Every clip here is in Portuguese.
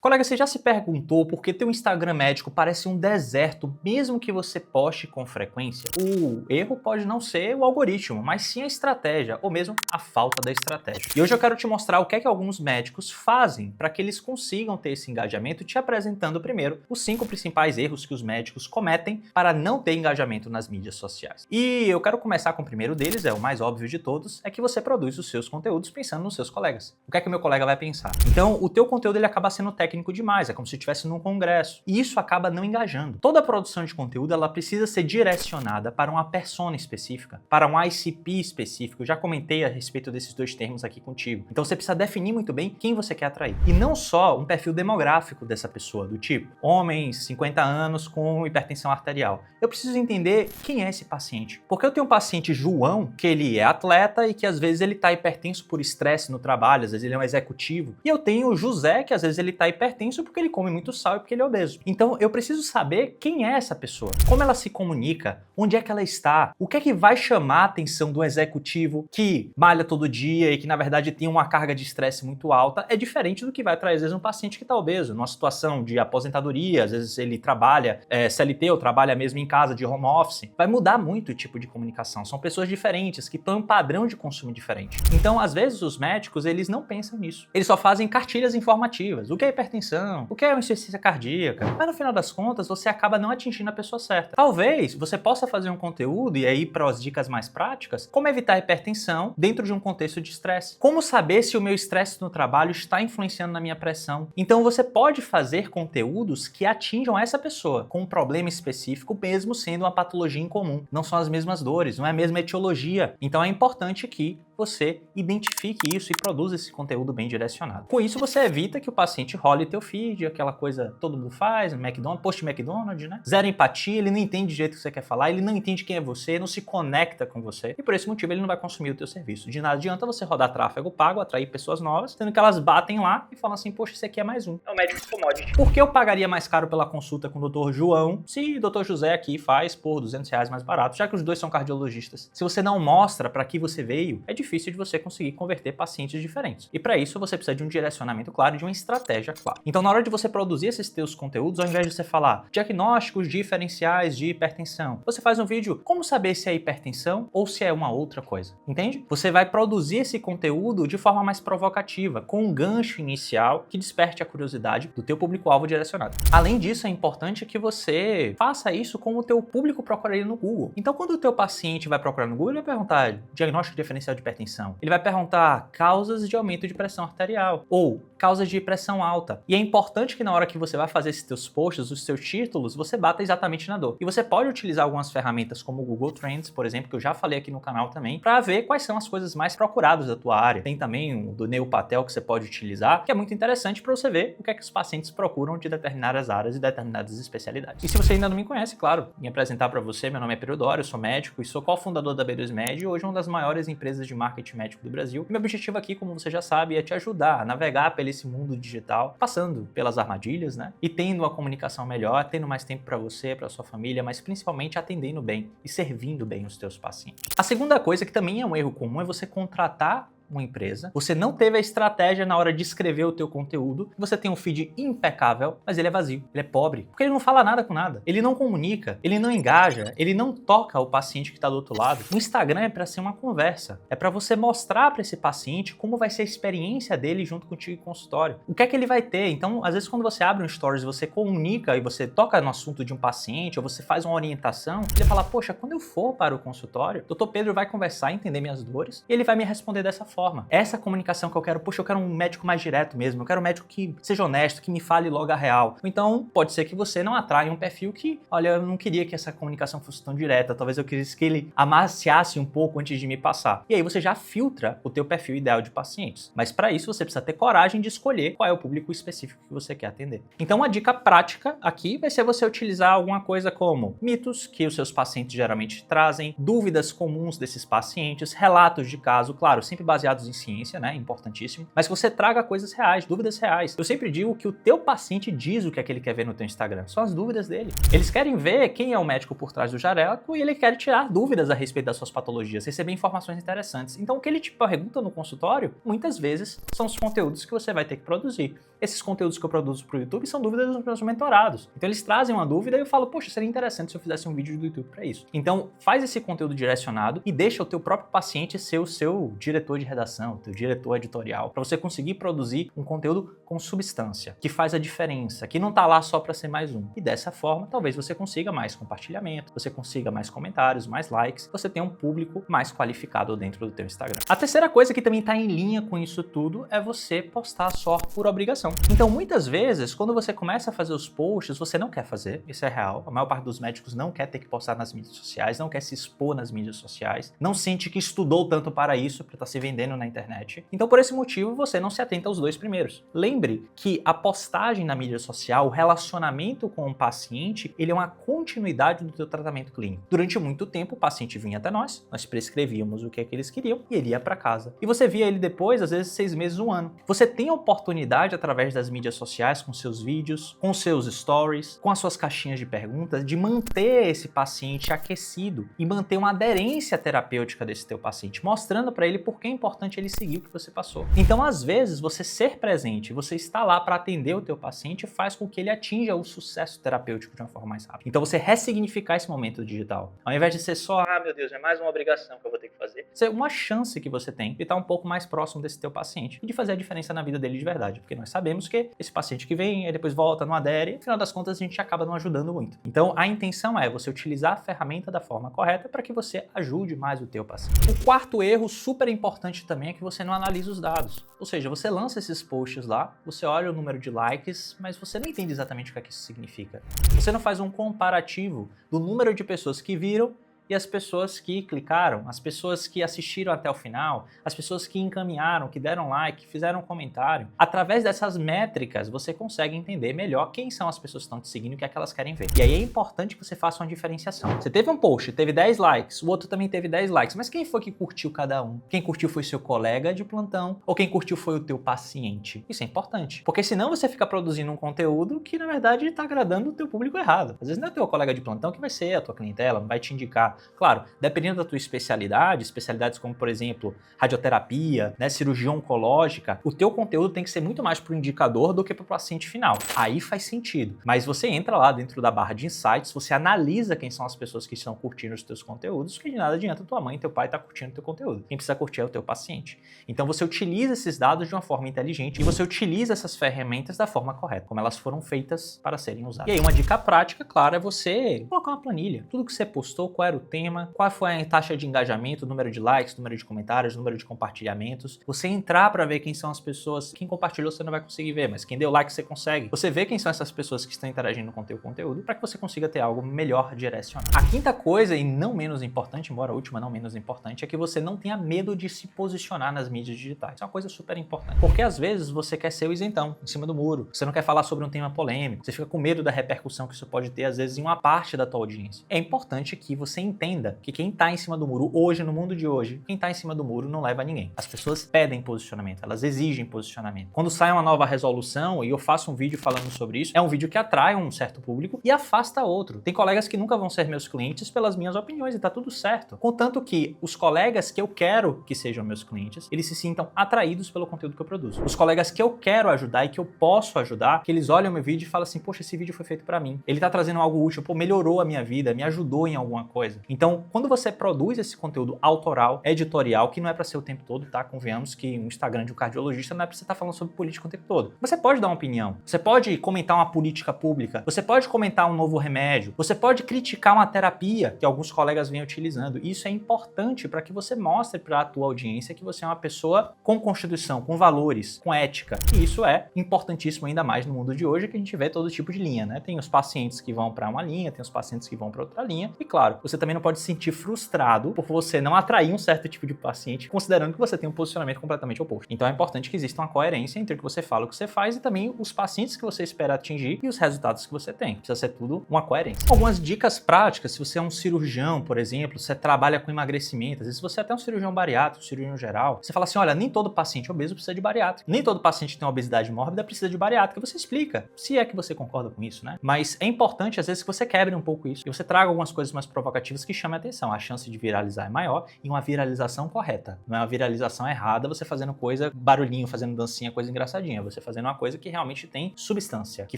Colega, você já se perguntou por que teu Instagram médico parece um deserto, mesmo que você poste com frequência? O erro pode não ser o algoritmo, mas sim a estratégia, ou mesmo a falta da estratégia. E hoje eu quero te mostrar o que é que alguns médicos fazem para que eles consigam ter esse engajamento, te apresentando primeiro os 5 principais erros que os médicos cometem para não ter engajamento nas mídias sociais. E eu quero começar com o primeiro deles, é o mais óbvio de todos, é que você produz os seus conteúdos pensando nos seus colegas. O que é que o meu colega vai pensar? Então, o teu conteúdo ele acaba sendo técnico demais, é como se estivesse num congresso. E isso acaba não engajando. Toda produção de conteúdo ela precisa ser direcionada para uma persona específica, para um ICP específico. Eu já comentei a respeito desses dois termos aqui contigo. Então você precisa definir muito bem quem você quer atrair. E não só um perfil demográfico dessa pessoa, do tipo, homens, 50 anos com hipertensão arterial. Eu preciso entender quem é esse paciente. Porque eu tenho um paciente João, que ele é atleta e que às vezes ele está hipertenso por estresse no trabalho, às vezes ele é um executivo. E eu tenho o José, que às vezes ele está hipertenso porque ele come muito sal e porque ele é obeso. Então eu preciso saber quem é essa pessoa, como ela se comunica, onde é que ela está, o que é que vai chamar a atenção do executivo que malha todo dia e que na verdade tem uma carga de estresse muito alta, é diferente do que vai atrair às vezes um paciente que está obeso, numa situação de aposentadoria, às vezes ele trabalha CLT ou trabalha mesmo em casa de home office, vai mudar muito o tipo de comunicação, são pessoas diferentes que estão em um padrão de consumo diferente. Então às vezes os médicos eles não pensam nisso, eles só fazem cartilhas informativas, o que é hipertensão, o que é uma insuficiência cardíaca, mas no final das contas você acaba não atingindo a pessoa certa. Talvez você possa fazer um conteúdo e aí para as dicas mais práticas, como evitar hipertensão dentro de um contexto de estresse. Como saber se o meu estresse no trabalho está influenciando na minha pressão. Então você pode fazer conteúdos que atinjam essa pessoa com um problema específico, mesmo sendo uma patologia em comum. Não são as mesmas dores, não é a mesma etiologia. Então é importante que você identifique isso e produza esse conteúdo bem direcionado. Com isso você evita que o paciente role teu feed, aquela coisa que todo mundo faz, no McDonald's, post McDonald's, né? Zero empatia, ele não entende do jeito que você quer falar, ele não entende quem é você, não se conecta com você e por esse motivo ele não vai consumir o teu serviço. De nada adianta você rodar tráfego pago, atrair pessoas novas, sendo que elas batem lá e falam assim, poxa, esse aqui é mais um. É o médico commodity. Por que eu pagaria mais caro pela consulta com o Dr. João se o Dr. José aqui faz por R$200 mais barato, já que os dois são cardiologistas? Se você não mostra para que você veio, é difícil de você conseguir converter pacientes diferentes. E para isso você precisa de um direcionamento claro e de uma estratégia clara. Então na hora de você produzir esses teus conteúdos, ao invés de você falar diagnósticos diferenciais de hipertensão, você faz um vídeo como saber se é hipertensão ou se é uma outra coisa, entende? Você vai produzir esse conteúdo de forma mais provocativa, com um gancho inicial que desperte a curiosidade do teu público-alvo direcionado. Além disso, é importante que você faça isso como o teu público procuraria no Google. Então quando o teu paciente vai procurar no Google, ele vai perguntar diagnóstico diferencial de hipertensão. Ele vai perguntar causas de aumento de pressão arterial ou causas de pressão alta. E é importante que na hora que você vai fazer esses teus posts, os seus títulos, você bata exatamente na dor. E você pode utilizar algumas ferramentas como o Google Trends, por exemplo, que eu já falei aqui no canal também, para ver quais são as coisas mais procuradas da tua área. Tem também o do Neil Patel que você pode utilizar, que é muito interessante para você ver o que é que os pacientes procuram de determinadas áreas e determinadas especialidades. E se você ainda não me conhece, claro, me apresentar para você, meu nome é Periodoro, eu sou médico e sou cofundador da B2Med, hoje uma das maiores empresas de marketing médico do Brasil. E meu objetivo aqui, como você já sabe, é te ajudar a navegar pelo esse mundo digital, passando pelas armadilhas, né? E tendo uma comunicação melhor, tendo mais tempo para você, para sua família, mas principalmente atendendo bem e servindo bem os teus pacientes. A segunda coisa, que também é um erro comum, é você contratar uma empresa, você não teve a estratégia na hora de escrever o teu conteúdo, você tem um feed impecável, mas ele é vazio, ele é pobre, porque ele não fala nada com nada, ele não comunica, ele não engaja, ele não toca o paciente que está do outro lado. O Instagram é para ser uma conversa, é para você mostrar para esse paciente como vai ser a experiência dele junto contigo em consultório, o que é que ele vai ter. Então, às vezes quando você abre um stories, você comunica e você toca no assunto de um paciente, ou você faz uma orientação, ele fala, poxa, quando eu for para o consultório, Dr. Pedro vai conversar, entender minhas dores, e ele vai me responder dessa forma. Essa comunicação que eu quero, poxa, eu quero um médico mais direto mesmo, eu quero um médico que seja honesto, que me fale logo a real. Então, pode ser que você não atraia um perfil que, olha, eu não queria que essa comunicação fosse tão direta, talvez eu quisesse que ele amaciasse um pouco antes de me passar. E aí você já filtra o teu perfil ideal de pacientes. Mas para isso você precisa ter coragem de escolher qual é o público específico que você quer atender. Então, uma dica prática aqui vai ser você utilizar alguma coisa como mitos que os seus pacientes geralmente trazem, dúvidas comuns desses pacientes, relatos de caso, claro, sempre baseado baseados em ciência, né? Importantíssimo. Mas que você traga coisas reais, dúvidas reais. Eu sempre digo que o teu paciente diz o que é que ele quer ver no teu Instagram. São as dúvidas dele. Eles querem ver quem é o médico por trás do jaleco e ele quer tirar dúvidas a respeito das suas patologias, receber informações interessantes. Então, o que ele te pergunta no consultório, muitas vezes, são os conteúdos que você vai ter que produzir. Esses conteúdos que eu produzo para o YouTube são dúvidas dos meus mentorados. Então, eles trazem uma dúvida e eu falo, poxa, seria interessante se eu fizesse um vídeo do YouTube para isso. Então, faz esse conteúdo direcionado e deixa o teu próprio paciente ser o seu diretor de redação, o teu diretor editorial, para você conseguir produzir um conteúdo com substância, que faz a diferença, que não tá lá só para ser mais um. E dessa forma, talvez você consiga mais compartilhamento, você consiga mais comentários, mais likes, você tenha um público mais qualificado dentro do teu Instagram. A terceira coisa que também tá em linha com isso tudo é você postar só por obrigação. Então, muitas vezes, quando você começa a fazer os posts, você não quer fazer, isso é real. A maior parte dos médicos não quer ter que postar nas mídias sociais, não quer se expor nas mídias sociais, não sente que estudou tanto para isso, para estar se vendendo na internet. Então, por esse motivo, você não se atenta aos dois primeiros. Lembre que a postagem na mídia social, o relacionamento com o paciente, ele é uma continuidade do teu tratamento clínico. Durante muito tempo, o paciente vinha até nós prescrevíamos o que é que eles queriam e ele ia para casa. E você via ele depois, às vezes 6 meses, 1 ano. Você tem a oportunidade, através das mídias sociais, com seus vídeos, com seus stories, com as suas caixinhas de perguntas, de manter esse paciente aquecido e manter uma aderência terapêutica desse teu paciente, mostrando para ele por que é importante ele seguir o que você passou. Então, às vezes, você ser presente, você estar lá para atender o teu paciente, faz com que ele atinja o sucesso terapêutico de uma forma mais rápida. Então, você ressignificar esse momento digital. Ao invés de ser só, meu Deus, é mais uma obrigação que eu vou ter que fazer, isso é uma chance que você tem de estar um pouco mais próximo desse teu paciente e de fazer a diferença na vida dele de verdade, porque nós sabemos que esse paciente que vem, e depois volta, não adere, e no final das contas a gente acaba não ajudando muito. Então, a intenção é você utilizar a ferramenta da forma correta para que você ajude mais o teu paciente. O quarto erro, super importante também, é que você não analisa os dados. Ou seja, você lança esses posts lá, você olha o número de likes, mas você não entende exatamente o que é que isso significa. Você não faz um comparativo do número de pessoas que viram e as pessoas que clicaram, as pessoas que assistiram até o final, as pessoas que encaminharam, que deram like, que fizeram um comentário. Através dessas métricas, você consegue entender melhor quem são as pessoas que estão te seguindo e o que é que elas querem ver. E aí é importante que você faça uma diferenciação. Você teve um post, teve 10 likes, o outro também teve 10 likes, mas quem foi que curtiu cada um? Quem curtiu foi seu colega de plantão ou quem curtiu foi o teu paciente? Isso é importante, porque senão você fica produzindo um conteúdo que na verdade está agradando o teu público errado. Às vezes não é o teu colega de plantão que vai ser a tua clientela, não vai te indicar. Claro, dependendo da tua especialidade, especialidades como, por exemplo, radioterapia, né, cirurgia oncológica, o teu conteúdo tem que ser muito mais para o indicador do que para o paciente final. Aí faz sentido. Mas você entra lá dentro da barra de insights, você analisa quem são as pessoas que estão curtindo os teus conteúdos, que de nada adianta tua mãe e teu pai estar curtindo o teu conteúdo. Quem precisa curtir é o teu paciente. Então você utiliza esses dados de uma forma inteligente e você utiliza essas ferramentas da forma correta, como elas foram feitas para serem usadas. E aí uma dica prática, claro, é você colocar uma planilha. Tudo que você postou, qual era o tema, qual foi a taxa de engajamento, número de likes, número de comentários, número de compartilhamentos. Você entrar para ver quem são as pessoas, quem compartilhou você não vai conseguir ver, mas quem deu like você consegue. Você vê quem são essas pessoas que estão interagindo com o teu conteúdo para que você consiga ter algo melhor direcionado. A quinta coisa, e não menos importante, embora a última não menos importante, é que você não tenha medo de se posicionar nas mídias digitais. Isso é uma coisa super importante, porque às vezes você quer ser o isentão, em cima do muro. Você não quer falar sobre um tema polêmico, você fica com medo da repercussão que isso pode ter, às vezes, em uma parte da tua audiência. É importante que você entenda que quem está em cima do muro hoje, no mundo de hoje, quem está em cima do muro não leva ninguém. As pessoas pedem posicionamento, elas exigem posicionamento. Quando sai uma nova resolução e eu faço um vídeo falando sobre isso, é um vídeo que atrai um certo público e afasta outro. Tem colegas que nunca vão ser meus clientes pelas minhas opiniões e tá tudo certo. Contanto que os colegas que eu quero que sejam meus clientes, eles se sintam atraídos pelo conteúdo que eu produzo. Os colegas que eu quero ajudar e que eu posso ajudar, que eles olham meu vídeo e falam assim, poxa, esse vídeo foi feito para mim. Ele tá trazendo algo útil, pô, melhorou a minha vida, me ajudou em alguma coisa. Então, quando você produz esse conteúdo autoral, editorial, que não é para ser o tempo todo, tá? Convenhamos que um Instagram de um cardiologista não é para você estar falando sobre política o tempo todo. Você pode dar uma opinião, você pode comentar uma política pública, você pode comentar um novo remédio, você pode criticar uma terapia que alguns colegas vêm utilizando. Isso é importante para que você mostre para a tua audiência que você é uma pessoa com constituição, com valores, com ética. E isso é importantíssimo ainda mais no mundo de hoje, que a gente vê todo tipo de linha, né? Tem os pacientes que vão para uma linha, tem os pacientes que vão para outra linha. E claro, você também também não pode se sentir frustrado por você não atrair um certo tipo de paciente, considerando que você tem um posicionamento completamente oposto. Então é importante que exista uma coerência entre o que você fala e o que você faz e também os pacientes que você espera atingir e os resultados que você tem. Precisa ser tudo uma coerência. Algumas dicas práticas, se você é um cirurgião, por exemplo, você trabalha com emagrecimento, às vezes você é até um cirurgião bariátrico, cirurgião geral, você fala assim, olha, nem todo paciente obeso precisa de bariátrica, nem todo paciente que tem uma obesidade mórbida precisa de bariátrica. Você explica, se é que você concorda com isso, né? Mas é importante, às vezes, que você quebre um pouco isso e você traga algumas coisas mais provocativas que chamem a atenção. A chance de viralizar é maior e uma viralização correta. Não é uma viralização errada, você fazendo coisa, barulhinho, fazendo dancinha, coisa engraçadinha. Você fazendo uma coisa que realmente tem substância, que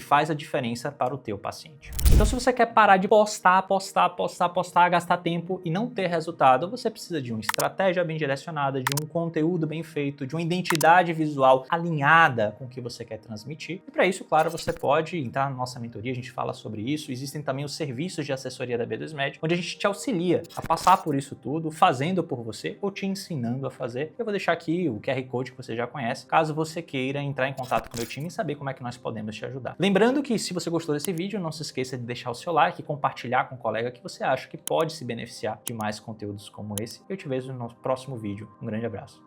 faz a diferença para o teu paciente. Então, se você quer parar de postar, gastar tempo e não ter resultado, você precisa de uma estratégia bem direcionada, de um conteúdo bem feito, de uma identidade visual alinhada com o que você quer transmitir. E para isso, claro, você pode entrar na nossa mentoria, a gente fala sobre isso. Existem também os serviços de assessoria da B2Med, onde a gente te auxilia a passar por isso tudo, fazendo por você ou te ensinando a fazer. Eu vou deixar aqui o QR Code que você já conhece, caso você queira entrar em contato com o meu time e saber como é que nós podemos te ajudar. Lembrando que se você gostou desse vídeo, não se esqueça de deixar o seu like e compartilhar com um colega que você acha que pode se beneficiar de mais conteúdos como esse. Eu te vejo no nosso próximo vídeo. Um grande abraço.